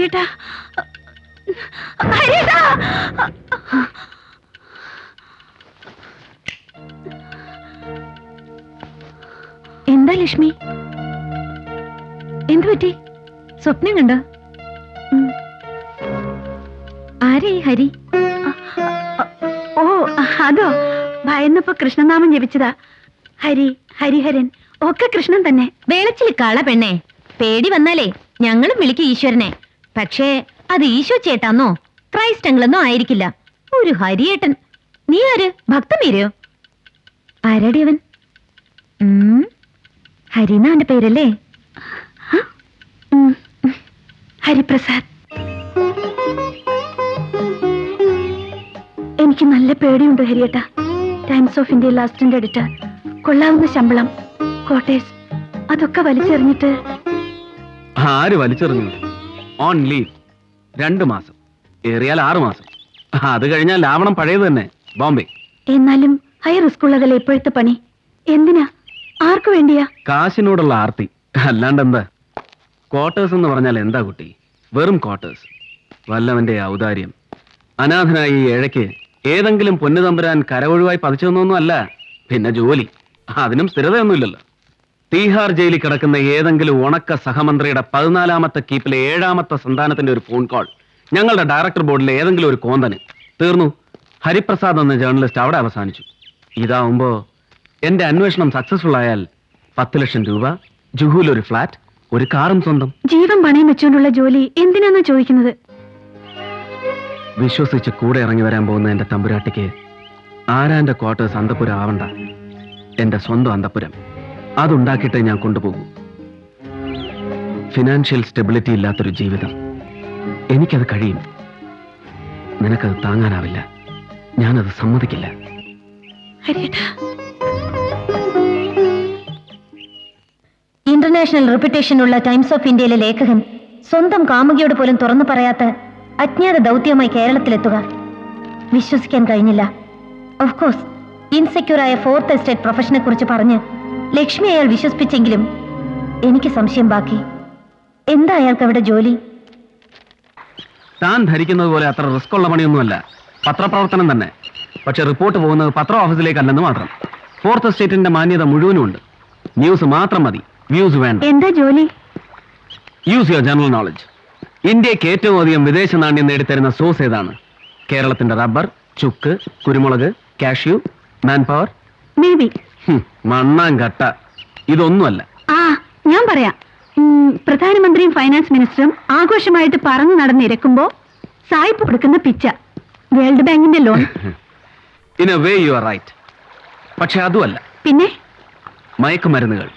ഹരിയേട്ടാ, ഹരിയേട്ടാ. എന്താ ലക്ഷ്മി, എന്തു പറ്റി? സ്വപ്നം കണ്ടോ? ആരേ ഹരി? ഓ അതോ, ഭയന്നപ്പോ കൃഷ്ണനാമം ജപിച്ചതാ. ഹരി, ഹരിഹരൻ ഒക്കെ കൃഷ്ണൻ തന്നെ. വേളച്ചിൽ കള പെണ്ണെ, പേടി വന്നാലേ ഞങ്ങളും വിളിക്കും ഈശ്വരനെ. പക്ഷേ അത് ഈശോ ചേട്ടാന്നോ ക്രൈസ്റ്റ് അങ്കിളെന്നോ ആയിരിക്കില്ല. ഒരു ഹരിയേട്ടൻ. നീ ആര്? ഭക്തമീരയോ? ആരാടി അവൻ? ഹരിന്നാ അവന്റെ പേരല്ലേ? ഹരിപ്രസാദ്. എനിക്ക് നല്ല പേടിയുണ്ട് ഹരിയേട്ട. Times of India assistant editor, കൊള്ളാവുന്ന ശമ്പളം, ക്വാർട്ടേഴ്സ്, അതൊക്കെ വലിച്ചെറിഞ്ഞിട്ട്. ആര് വലിച്ചെറിഞ്ഞു? ഓൺ ലീവ് 2 മാസം, ഏറിയാൽ 6 മാസം. അത് കഴിഞ്ഞാൽ ലാവണം പഴയത് തന്നെ, ബോംബെ. എന്നാലും ഹൈ റിസ്ക് ഉള്ളതല്ലേ ഇപ്പോഴത്തെ പണി. എന്തിനാ, ആർക്കു വേണ്ടിയാ? കാശിനോടുള്ള ആർത്തി, അല്ലാണ്ട് എന്താ. ക്വാർട്ടേഴ്സ് എന്ന് പറഞ്ഞാൽ എന്താ കുട്ടി? വെറും ക്വാർട്ടേഴ്സ്. വല്ലവന്റെ ഔദാര്യം. അനാഥനായി ഈ ഏഴയ്ക്ക് ഏതെങ്കിലും പൊന്നുതമ്പുരാൻ കരവൊഴിവായി പതിച്ചതൊന്നും അല്ല. പിന്നെ ജോലി, അതിനും സ്ഥിരതയൊന്നുമില്ലല്ലോ. തീഹാർ ജയിലിൽ കിടക്കുന്ന ഏതെങ്കിലും ഉണക്ക സഹമന്ത്രിയുടെ 14ാമത്തെ കീപ്പിലെ 7ാമത്തെ സന്താനത്തിന്റെ ഒരു ഫോൺ കോൾ ഞങ്ങളുടെ ഡയറക്ടർ ബോർഡിലെ ഏതെങ്കിലും ഒരു കോന്തന്. തീർന്നു. ഹരിപ്രസാദ് എന്ന ജേർണലിസ്റ്റ് അവിടെ അവസാനിച്ചു. ഇതാവുമ്പോ എന്റെ അന്വേഷണം സക്സസ്ഫുൾ ആയാൽ 10 ലക്ഷം രൂപ, ജുഹൂൽ ഒരു ഫ്ലാറ്റ്, ഒരു കാറും സ്വന്തം. ജീവൻ പണയം വെച്ചുകൊണ്ടുള്ള ജോലി എന്തിനാന്നാ ചോദിക്കുന്നത്? വിശ്വസിച്ച് കൂടെ ഇറങ്ങി വരാൻ പോകുന്ന എന്റെ തമ്പുരാട്ടിക്ക് ആരാന്റെ ക്വാർട്ടേഴ്സ് അന്തപുരം ആവണ്ട. എന്റെ സ്വന്തം അന്തപുരം അതുണ്ടാക്കിയിട്ട് ഞാൻ കൊണ്ടുപോകും. ഫിനാൻഷ്യൽ സ്റ്റെബിലിറ്റി ഇല്ലാത്തൊരു ജീവിതം എനിക്കത് കഴിയും. നിനക്കത് താങ്ങാനാവില്ല. ഞാനത് സമ്മതിക്കില്ല. ഇന്റർനാഷണൽ റെപ്യൂട്ടേഷനുള്ള ടൈംസ് ഓഫ് ഇന്ത്യയിലെ ലേഖകൻ സ്വന്തം കാമുകിയോട് പോലും തുറന്നു പറയാത്ത അജ്ഞാത ദൗത്യവുമായി കേരളത്തിലെത്തുക വിശ്വസിക്കാൻ കഴിഞ്ഞില്ല. ഓഫ് കോഴ്സ് ഇൻസെക്യൂറായ 4th എസ്റ്റേറ്റ് പ്രൊഫഷനെ കുറിച്ച് പറഞ്ഞ് ലക്ഷ്മി അയാൾ വിശ്വസിപ്പിച്ചെങ്കിലും എനിക്ക് സംശയം ബാക്കി. എന്താ അയാൾക്ക് അവിടെ ജോലി? താൻ ധരിക്കുന്നത് പോലെ അത്ര റിസ്ക് ഉള്ള പണിയൊന്നുമല്ല. പത്രപ്രവർത്തനം തന്നെ. പക്ഷെ റിപ്പോർട്ട് പോകുന്നത് പത്ര ഓഫീസിലേക്കല്ലെന്ന് മാത്രം. 4th എസ്റ്റേറ്റിന്റെ മാന്യത മുഴുവനും ഉണ്ട്. ന്യൂസ് മാത്രം മതി, വ്യൂസ് വേണ്ട. എന്താ ജോലി? Use your general knowledge. ഇന്ത്യക്ക് ഏറ്റവും അധികം വിദേശ നാണ്യം നേടിത്തരുന്ന സോഴ്സ് ഏതാണ്? കേരളത്തിന്റെ റബ്ബർ, ചുക്ക്, കുരുമുളക്, cashew, man power. May be. മണ്ണാങ്കട്ട. ഇതൊന്നുമല്ല. ഞാൻ പറയാം. പ്രധാനമന്ത്രിയും ഫൈനാൻസ് മിനിസ്റ്ററും ആഘോഷമായിട്ട് പറന്നു നടന്നിരക്കുമ്പോ സായിപ്പ് കൊടുക്കുന്ന പിച്ച, വേൾഡ് ബാങ്കിന്റെ loan. In a way you are right. പക്ഷെ അതുമല്ല. പിന്നെ മയക്കുമരുന്നുകൾ.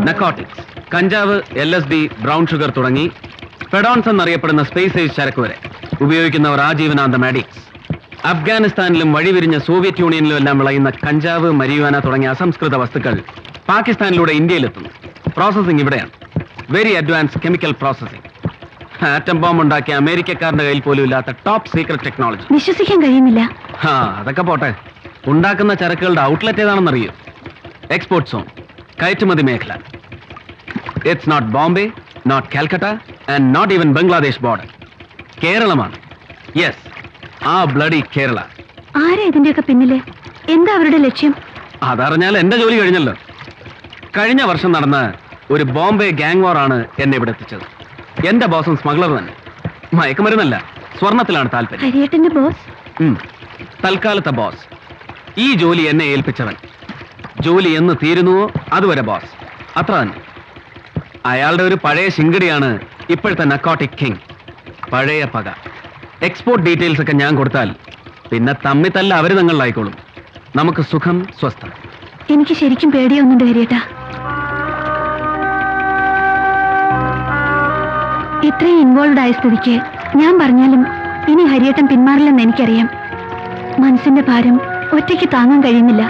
നക്കോട്ടിക്സ്, കഞ്ചാവ്, LSD, ബ്രൗൺ ഷുഗർ തുടങ്ങി പെഡോൺസ് എന്നറിയപ്പെടുന്ന സ്പേസ് ഏജ് ചരക്ക് വരെ ഉപയോഗിക്കുന്നവർ ആജീവനാന്തം അഡിക്ട്സ്. അഫ്ഗാനിസ്ഥാനിലും വഴിവിരിഞ്ഞ സോവിയറ്റ് യൂണിയനിലും എല്ലാം വിളയുന്ന കഞ്ചാവ്, മരിയുവാന തുടങ്ങിയ അസംസ്കൃത വസ്തുക്കൾ പാകിസ്ഥാനിലൂടെ ഇന്ത്യയിലെത്തുന്നു. പ്രോസസിംഗ് ഇവിടെയാണ്. Very advance chemical processing. Atom bomb ഉണ്ടാക്കിയ അമേരിക്കക്കാരന്റെ കയ്യിൽ പോലും ഇല്ലാത്ത ടോപ്പ് സീക്രട്ട് ടെക്നോളജി. വിശ്വസിക്കാൻ കഴിയുന്നില്ല. അതൊക്കെ പോട്ടെ. ഉണ്ടാക്കുന്ന ചരക്കുകളുടെ ഔട്ട്ലെറ്റ് ഏതാണെന്നറിയോ? എക്സ്പോർട്ട് സോൺ, കയറ്റുമതി മേഖല. It's not Bombay, not Calcutta and not even Bangladesh border. കേരളമാണ്. യെസ്, ആ ബ്ലഡി കേരള. ആരാ ഇതിന്റെയൊക്കെ പിന്നില്? എന്താ അവരുടെ ലക്ഷ്യം? അതറിഞ്ഞാൽ എന്റെ ജോലി കഴിഞ്ഞല്ലോ. കഴിഞ്ഞ വർഷം നടന്ന ഒരു ബോംബെ ഗാങ് വാർ ആണ് എന്നെ ഇവിടെ എത്തിച്ചത്. എന്റെ ബോസും സ്മഗ്ലർ തന്നെ. മയക്കുമരുന്നല്ല, സ്വർണത്തിലാണ് താല്പര്യം. ഹരിയേട്ടന്റെ ബോസ്? തൽക്കാലത്തെ ബോസ്. ഈ ജോലി എന്നെ ഏൽപ്പിച്ചവൻ. ജോലി എന്ന് തീരുന്നുവോ അതുവരെ ബോസ്. അത്ര തന്നെ. അയാളുടെ ഒരു പഴയ ശിങ്കടിയാണ് ഇപ്പോഴത്തെ നക്കോട്ടിക് കിങ്. പഴയ പക. എക്സ്പോർട്ട് ഡീറ്റെയിൽസ് ഒക്കെ ഞാൻ കൊടുത്താൽ പിന്നെ തമ്മിത്തല്ല അവര് തങ്ങളിലായിക്കോളും. നമുക്ക് സുഖം, സ്വസ്ഥം. എനിക്ക് ശരിക്കും പേടിയൊന്നുണ്ട് ഹരിയേട്ടാ. ഇത്രയും ഇൻവോൾവ് ആയ സ്ഥിതിക്ക് ഞാൻ പറഞ്ഞാലും ഇനി ഹരിയേട്ടൻ പിന്മാറില്ലെന്ന് എനിക്കറിയാം. മനസ്സിന്റെ ഭാരം ഒറ്റയ്ക്ക് താങ്ങാൻ കഴിയുന്നില്ല.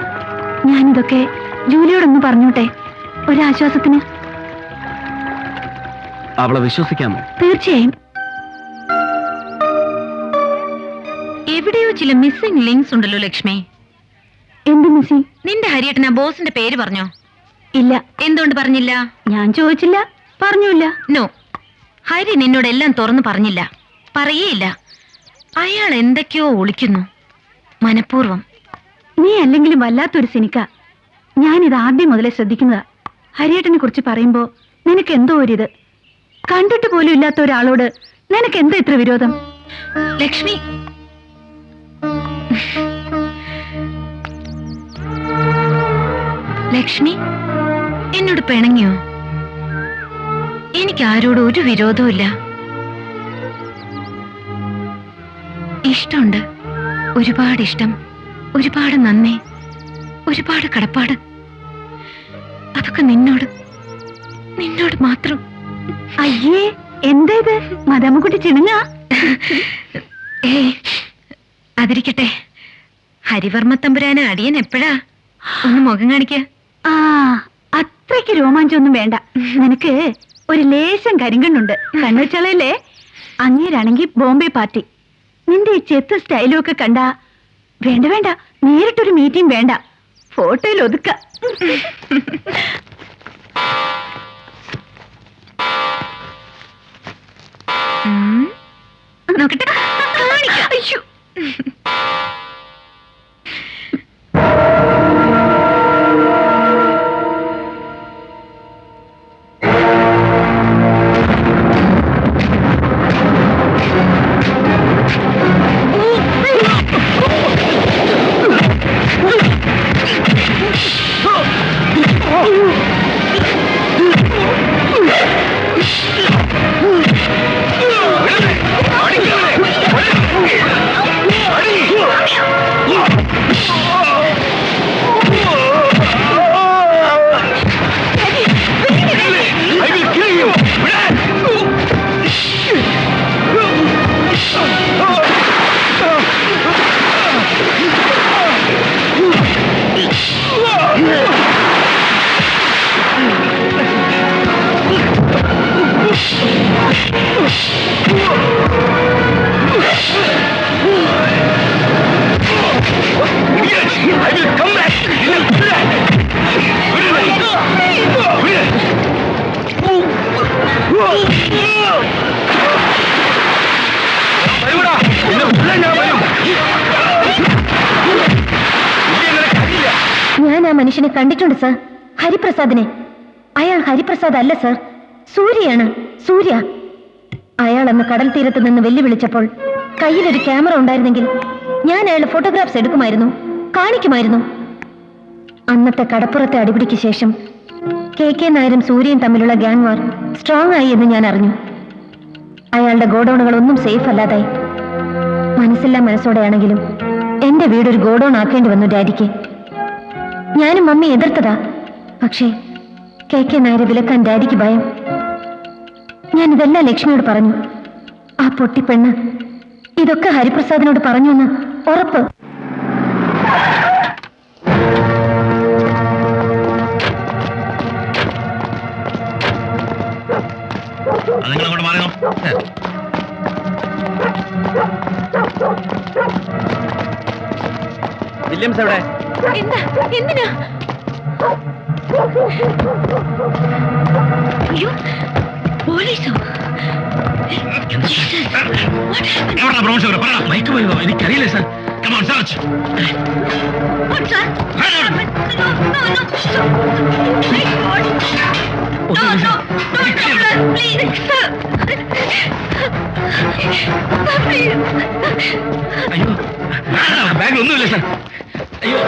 ഞാനിതൊക്കെ ജൂലിയോടൊന്ന് പറഞ്ഞോട്ടെ, ഒരാശ്വാസത്തിന്. അവളെ വിശ്വസിക്കാമോ? തീർച്ചയായും. എവിടെയോ ചില മിസ്സിംഗ് ലിങ്ക്സ് ഉണ്ടല്ലോ ലക്ഷ്മി. എന്ത് മിസ്സിംഗ്? നിന്റെ ഹരിയേട്ടൻ ആ ബോസിന്റെ പേര് പറഞ്ഞോ? ഇല്ല. എന്തുകൊണ്ട് പറഞ്ഞില്ല? ഞാൻ ചോദിച്ചില്ല, പറഞ്ഞില്ല. നോ, ഹരി നിന്നോട് എല്ലാം തുറന്നു പറഞ്ഞില്ല, പറയേയില്ല. അയാൾ എന്തൊക്കെയോ ഒളിക്കുന്നു, മനഃപൂർവ്വം. നീ അല്ലെങ്കിലും വല്ലാത്തൊരു സിനിക്ക. ഞാനിത് ആദ്യം മുതലേ ശ്രദ്ധിക്കുന്നതാ. ഹരിയേട്ടനെ കുറിച്ച് പറയുമ്പോ നിനക്ക് എന്തോ ഒരിത്. കണ്ടിട്ട് പോലും ഇല്ലാത്ത ഒരാളോട് നിനക്ക് എന്താ ഇത്ര വിരോധം? ലക്ഷ്മി, ലക്ഷ്മി എന്നോട് പിണങ്ങിയോ? എനിക്ക് ആരോടും ഒരു വിരോധവും ഇല്ല. ഇഷ്ടമുണ്ട്, ഒരുപാട് ഇഷ്ടം, ഒരുപാട് നന്ദി, ഒരുപാട് കടപ്പാട്. അതൊക്കെ നിന്നോട് മാത്രം. അയ്യേ, എന്താ ഇത്? മദാമ്മക്കുട്ടി ചിണുങ്ങ? അതിരിക്കട്ടെ, ഹരിവർമ്മ തമ്പുരാന് അടിയൻ എപ്പോഴാ ഒന്ന് മുഖം കാണിക്ക? അത്രയ്ക്ക് രോമാഞ്ചൊന്നും വേണ്ട. നിനക്ക് ഒരു ലേശം കരിങ്കണ്ണുണ്ട്, കണ്ണുവെച്ചാളല്ലേ. അങ്ങേരാണെങ്കിൽ ബോംബെ പാർട്ടി. നിന്റെ ഈ ചെത്ത് സ്റ്റൈലും ഒക്കെ കണ്ട വേണ്ട വേണ്ട, നേരിട്ടൊരു മീറ്റിംഗ് വേണ്ട, ഫോട്ടോയിൽ ഒതുക്ക. നോക്കട്ടെ, കാണിക്കാം. അയ്യോ, ഞാൻ ആ മനുഷ്യനെ കണ്ടിട്ടുണ്ട് സർ, ഹരിപ്രസാദിനെ. അയാൾ ഹരിപ്രസാദ് അല്ല സർ, സൂര്യയാണ്, സൂര്യ. അയാൾ അന്ന് കടൽ തീരത്ത് നിന്ന് വെല്ലുവിളിച്ചപ്പോൾ കയ്യിലൊരു ക്യാമറ ഉണ്ടായിരുന്നെങ്കിൽ ഞാൻ അയാളുടെ ഫോട്ടോഗ്രാഫ്സ് എടുക്കുമായിരുന്നു, കാണിക്കുമായിരുന്നു. അന്നത്തെ കടപ്പുറത്തെ അടിപിടിക്ക് ശേഷം KK നായരും സൂര്യയും തമ്മിലുള്ള ഗ്യാങ് വാർ സ്ട്രോങ് ആയി എന്ന് ഞാൻ അറിഞ്ഞു. അയാളുടെ ഗോഡൌണുകൾ ഒന്നും സേഫ് അല്ലാതായി. മനസ്സില്ലാ മനസ്സോടെയാണെങ്കിലും എന്റെ വീടൊരു ഗോഡൌൺ ആക്കേണ്ടി വന്നു ഡാഡിക്ക്. ഞാനും മമ്മി എതിർത്തതാ, പക്ഷേ KK നായരെ വിലക്കാൻ ഡാഡിക്ക് ഭയം. ഞാൻ ഇതെല്ലാം ലക്ഷ്മിയോട് പറഞ്ഞു. ആ പൊട്ടിപ്പെണ്ണ് ഇതൊക്കെ ഹരിപ്രസാദിനോട് പറഞ്ഞു എന്ന് ഉറപ്പ്. നിങ്ങളങ്ങോട്ട് മാറിയോ? വില്യംസ് എവിടെ? എന്താ, എന്തിനാ? അയ്യോ, പോലീസോ? എനിക്കറിയില്ലേ സാർ. അയ്യോ, ബാഗിലൊന്നുമില്ല സാർ. അയ്യോ,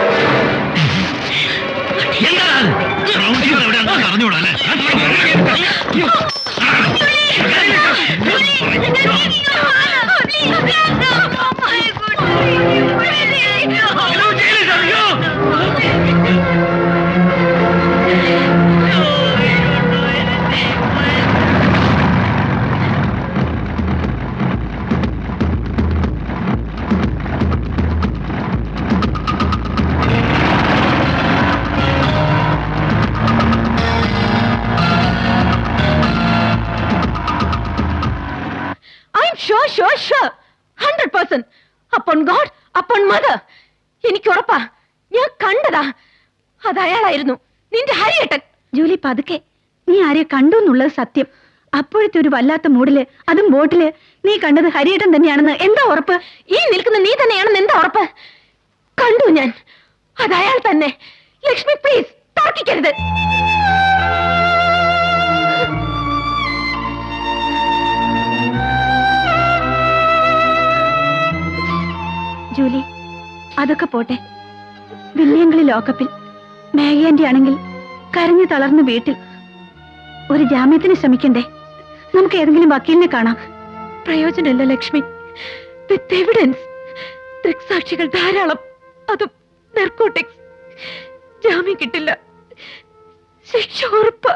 എന്താണ് എവിടെയാണെന്ന് അറിഞ്ഞൂടാ അല്ലേ? 100%. upon God, upon mother. എനിക്ക് ഉറപ്പാ, ഞാൻ കണ്ടതാ. അത് അയാളായിരുന്നു, നിന്റെ ഹരിയേട്ടൻ. ജൂലി പതുക്കെ, നീ ആരെയോ കണ്ടു എന്നുള്ളത് സത്യം. അപ്പോഴത്തെ ഒരു വല്ലാത്ത മൂഡില്, അതും ബോട്ടില്, നീ കണ്ടത് ഹരിയേട്ടൻ തന്നെയാണെന്ന് എന്താ ഉറപ്പ്? ഈ നിൽക്കുന്ന നീ തന്നെയാണെന്ന് എന്താ ഉറപ്പ്? കണ്ടു ഞാൻ, അത് അയാൾ തന്നെ. ലക്ഷ്മി പ്ലീസ് തർക്കിക്കരുത്. ജൂലി, അതൊക്കെ പോട്ടെ. വില്യങ്ങളി ലോക്കപ്പിൽ, മാഗി ആന്റി ആണെങ്കിൽ കരഞ്ഞു തളർന്ന് വീട്ടിൽ. ഒരു ജാമ്യത്തിന് ശ്രമിക്കണ്ടേ? നമുക്ക് ഏതെങ്കിലും വക്കീലിനെ കാണാം. പ്രയോജനമില്ല ലക്ഷ്മി. വിത്ത് എവിഡൻസ്, ദൃക്സാക്ഷികൾ ധാരാളം, അതും നാർക്കോട്ടിക്സ്. ജാമ്യം കിട്ടില്ല, ശിക്ഷ ഉറപ്പ്.